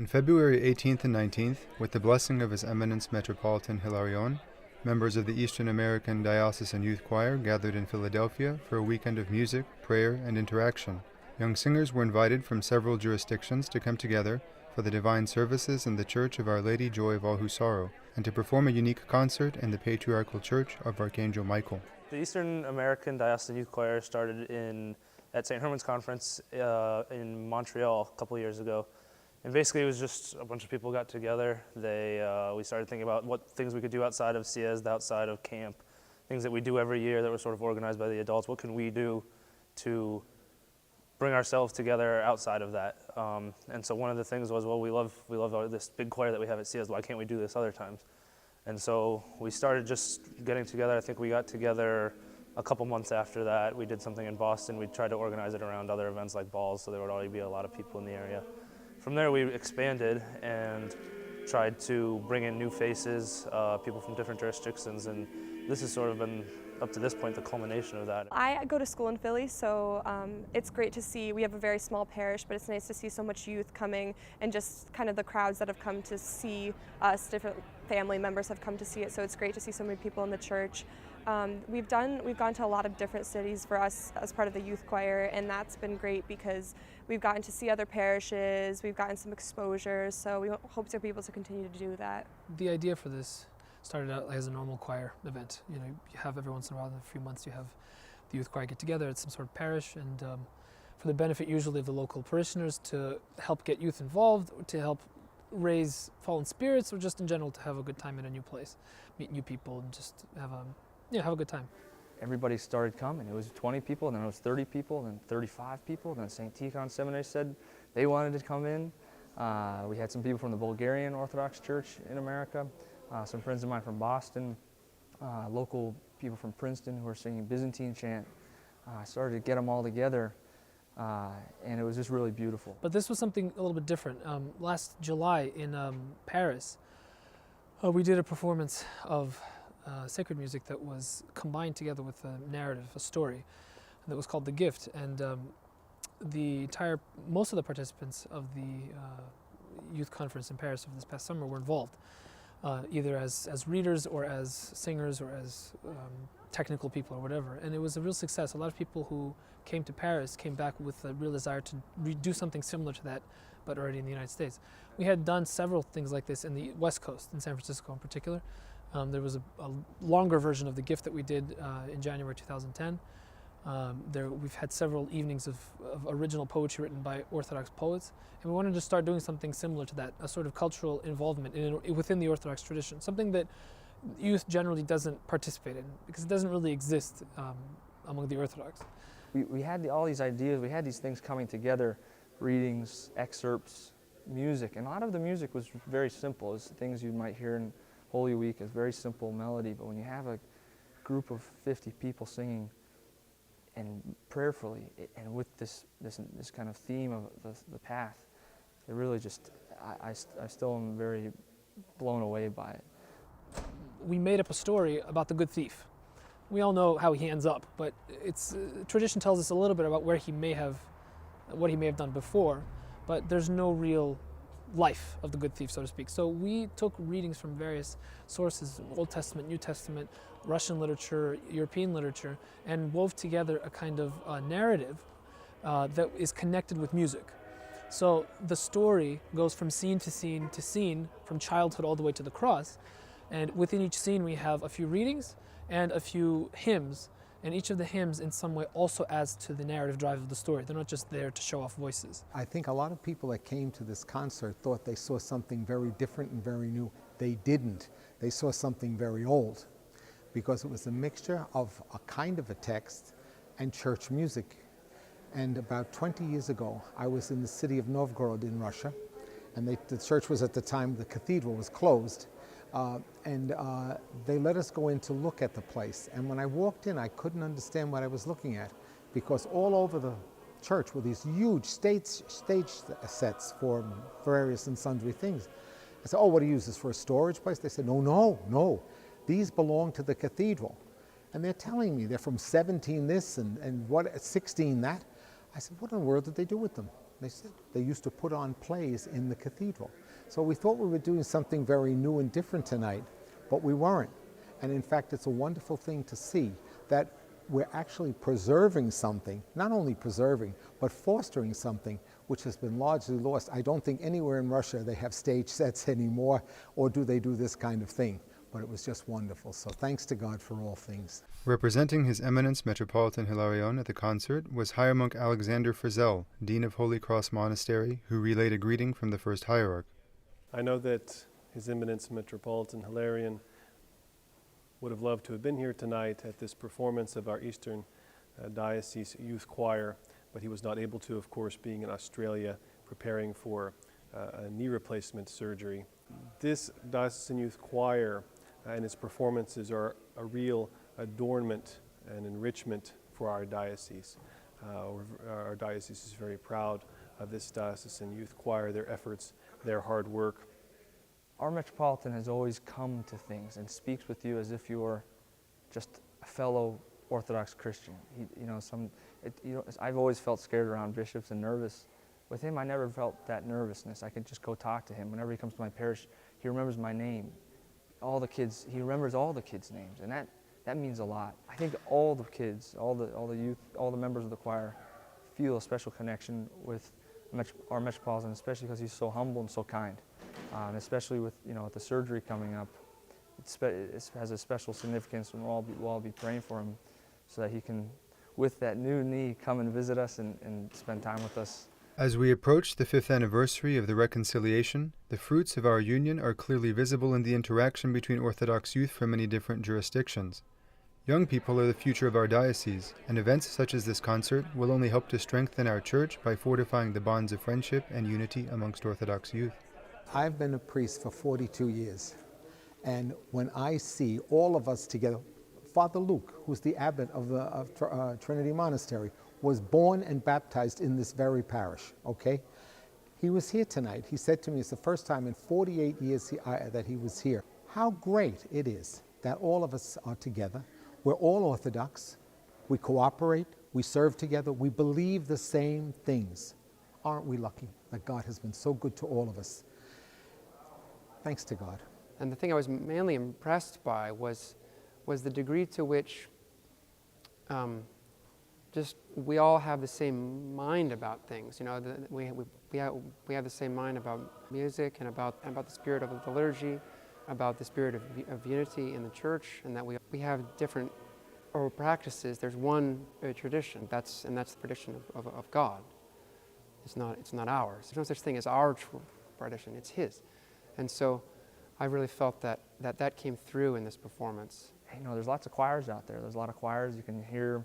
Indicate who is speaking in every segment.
Speaker 1: On February 18th and 19th, with the blessing of His Eminence Metropolitan Hilarion, members of the Eastern American Diocesan Youth Choir gathered in Philadelphia for a weekend of music, prayer, and interaction. Young singers were invited from several jurisdictions to come together for the divine services in the Church of Our Lady Joy of All Who Sorrow, and to perform a unique concert in the Patriarchal Church of Archangel Michael.
Speaker 2: The Eastern American Diocesan Youth Choir started at St. Herman's Conference in Montreal a couple years ago. And basically it was just a bunch of people got together. We started thinking about what things we could do outside of siesta, outside of camp, things that we do every year that were sort of organized by the adults. What can we do to bring ourselves together outside of that? And so one of the things was, well, we love this big choir that we have at siesta. Why can't we do this other times? And so we started just getting together. I think we got together a couple months after that. We did something in Boston. We tried to organize it around other events like balls, so there would already be a lot of people in the area. From there, we expanded and tried to bring in new faces, people from different jurisdictions, and this has sort of been, up to this point, the culmination of that.
Speaker 3: I go to school in Philly, so it's great to see. We have a very small parish, but it's nice to see so much youth coming and just kind of the crowds that have come to see us, different family members have come to see it, so it's great to see so many people in the church. We've gone to a lot of different cities for us as part of the youth choir, and that's been great because we've gotten to see other parishes, we've gotten some exposure, so we hope to be able to continue to do that.
Speaker 4: The idea for this started out as a normal choir event. You know, you have every once in a while, in a few months, you have the youth choir get together at some sort of parish, and for the benefit usually of the local parishioners, to help get youth involved, to help raise fallen spirits, or just in general to have a good time in a new place, meet new people, and just have a good time.
Speaker 5: Everybody started coming. It was 20 people, and then it was 30 people, and then 35 people. Then St. Tikhon Seminary said they wanted to come in. We had some people from the Bulgarian Orthodox Church in America, some friends of mine from Boston, local people from Princeton who were singing Byzantine chant. I started to get them all together, and it was just really beautiful.
Speaker 4: But this was something a little bit different. Last July in Paris, we did a performance of sacred music that was combined together with a narrative, a story, that was called The Gift. And most of the participants of the youth conference in Paris of this past summer were involved, either as readers or as singers or as technical people or whatever. And it was a real success. A lot of people who came to Paris came back with a real desire to do something similar to that, but already in the United States. We had done several things like this in the West Coast, in San Francisco in particular. There was a longer version of The Gift that we did in January 2010. We've had several evenings of original poetry written by Orthodox poets, and we wanted to start doing something similar to that, a sort of cultural involvement within the Orthodox tradition, something that youth generally doesn't participate in, because it doesn't really exist among the Orthodox.
Speaker 5: We had all these ideas, we had these things coming together, readings, excerpts, music, and a lot of the music was very simple. It's things you might hear in Holy Week, is very simple melody, but when you have a group of 50 people singing and prayerfully, and with this kind of theme of the path, it really just, I still am very blown away by it.
Speaker 4: We made up a story about the good thief. We all know how he ends up, but tradition tells us a little bit about what he may have done before, but there's no real life of the good thief, so to speak. So we took readings from various sources, Old Testament, New Testament, Russian literature, European literature, and wove together a kind of narrative that is connected with music. So the story goes from scene to scene to scene, from childhood all the way to the cross, and within each scene we have a few readings and a few hymns, and each of the hymns in some way also adds to the narrative drive of the story. They're not just there to show off voices.
Speaker 6: I think a lot of people that came to this concert thought they saw something very different and very new. They didn't. They saw something very old, because it was a mixture of a kind of a text and church music. And about 20 years ago, I was in the city of Novgorod in Russia, and the church was at the time, the cathedral was closed. They let us go in to look at the place. And when I walked in, I couldn't understand what I was looking at, because all over the church were these huge stage sets for various and sundry things. I said, oh, what do you use this for, a storage place? They said, no. These belong to the cathedral. And they're telling me they're from 17 this and 16 that. I said, what in the world did they do with them? They said they used to put on plays in the cathedral. So we thought we were doing something very new and different tonight, but we weren't. And in fact, it's a wonderful thing to see that we're actually preserving something, not only preserving, but fostering something which has been largely lost. I don't think anywhere in Russia they have stage sets anymore, or do they do this kind of thing. But it was just wonderful. So thanks to God for all things.
Speaker 1: Representing His Eminence Metropolitan Hilarion at the concert was Higher Monk Alexander Frizzell, Dean of Holy Cross Monastery, who relayed a greeting from the First Hierarch.
Speaker 7: I know that His Eminence Metropolitan Hilarion would have loved to have been here tonight at this performance of our Eastern Diocese Youth Choir, but he was not able to, of course, being in Australia preparing for a knee replacement surgery. This Diocesan Youth Choir and its performances are a real adornment and enrichment for our diocese. Our diocese is very proud of this Diocesan Youth Choir, their efforts, their hard work.
Speaker 5: Our Metropolitan has always come to things and speaks with you as if you were just a fellow Orthodox Christian. I've always felt scared around bishops and nervous. With him, I never felt that nervousness. I could just go talk to him. Whenever he comes to my parish, he remembers my name. He remembers all the kids' names, and that means a lot. I think all the kids, all the youth, all the members of the choir feel a special connection with our Metropolitan, especially because he's so humble and so kind. And especially with the surgery coming up, it has a special significance, and we'll all be praying for him so that he can, with that new knee, come and visit us and spend time with us.
Speaker 1: As we approach the 5th anniversary of the reconciliation, the fruits of our union are clearly visible in the interaction between Orthodox youth from many different jurisdictions. Young people are the future of our diocese, and events such as this concert will only help to strengthen our church by fortifying the bonds of friendship and unity amongst Orthodox youth.
Speaker 6: I've been a priest for 42 years, and when I see all of us together, Father Luke, who's the abbot of Trinity Monastery, was born and baptized in this very parish, okay? He was here tonight. He said to me, it's the first time in 48 years that he was here. How great it is that all of us are together. We're all Orthodox. We cooperate. We serve together. We believe the same things. Aren't we lucky that God has been so good to all of us? Thanks to God.
Speaker 8: And the thing I was mainly impressed by was the degree to which we all have the same mind about things. We have the same mind about music and about the spirit of the liturgy, about the spirit of unity in the church, and that we have different oral practices. There's one tradition, that's the tradition of God. It's not ours. There's no such thing as our tradition. It's His. And so I really felt that came through in this performance.
Speaker 5: There's lots of choirs out there. There's a lot of choirs. You can hear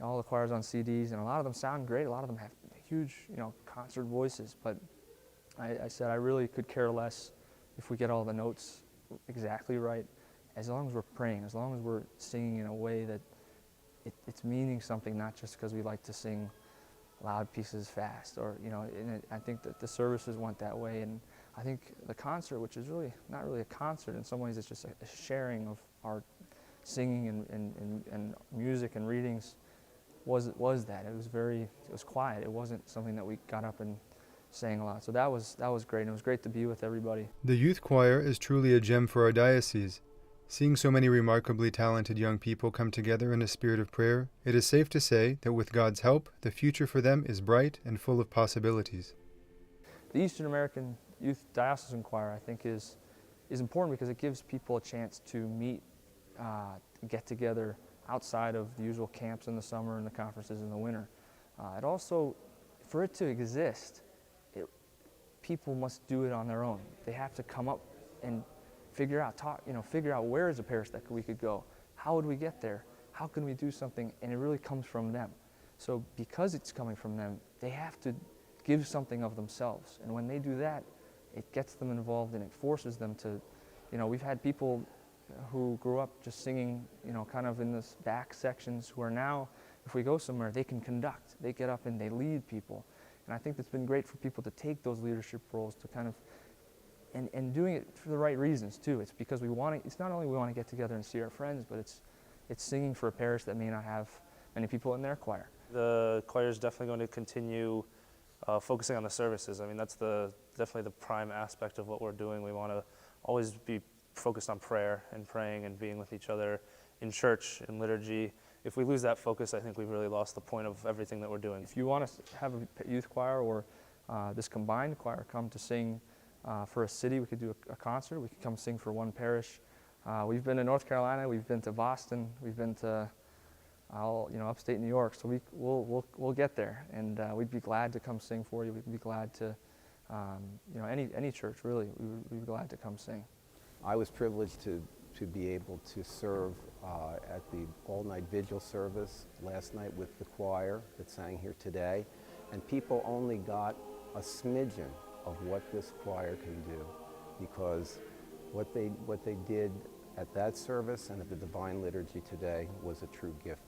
Speaker 5: all the choirs on CDs, and a lot of them sound great. A lot of them have huge, concert voices. But I said I really could care less if we get all the notes exactly right, as long as we're praying, as long as we're singing in a way that it's meaning something, not just because we like to sing loud pieces fast, or I think that the services went that way. And I think the concert, which is really not really a concert, in some ways it's just a sharing of our singing and music and readings, was that. It was quiet. It wasn't something that we got up and sang a lot. So that was great, and it was great to be with everybody.
Speaker 1: The youth choir is truly a gem for our diocese. Seeing so many remarkably talented young people come together in a spirit of prayer, it is safe to say that with God's help, the future for them is bright and full of possibilities.
Speaker 5: The Eastern American Youth Diocesan Choir, I think, is important because it gives people a chance to meet, get together outside of the usual camps in the summer and the conferences in the winter. It also, for it to exist, people must do it on their own. They have to come up and figure out where is a parish that we could go. How would we get there? How can we do something? And it really comes from them. So because it's coming from them, they have to give something of themselves. And when they do that, it gets them involved and it forces them to, we've had people who grew up just singing, kind of in this back sections, who are now, if we go somewhere, they can conduct. They get up and they lead people. And I think it's been great for people to take those leadership roles to kind of, and doing it for the right reasons too. It's because it's not only we want to get together and see our friends, but it's singing for a parish that may not have many people in their choir.
Speaker 2: The choir is definitely going to continue focusing on the services. I mean, that's definitely the prime aspect of what we're doing. We want to always be focused on prayer and praying and being with each other in church, in liturgy. If we lose that focus, I think we've really lost the point of everything that we're doing.
Speaker 5: If you want to have a youth choir or this combined choir come to sing for a city, we could do a concert. We could come sing for one parish. We've been to North Carolina, we've been to Boston, we've been to upstate New York. So we'll get there, and we'd be glad to come sing for you. We'd be glad to, any church really. We'd be glad to come sing.
Speaker 9: I was privileged to be able to serve at the all-night vigil service last night with the choir that sang here today, and people only got a smidgen of what this choir can do, because what they did at that service and at the Divine Liturgy today was a true gift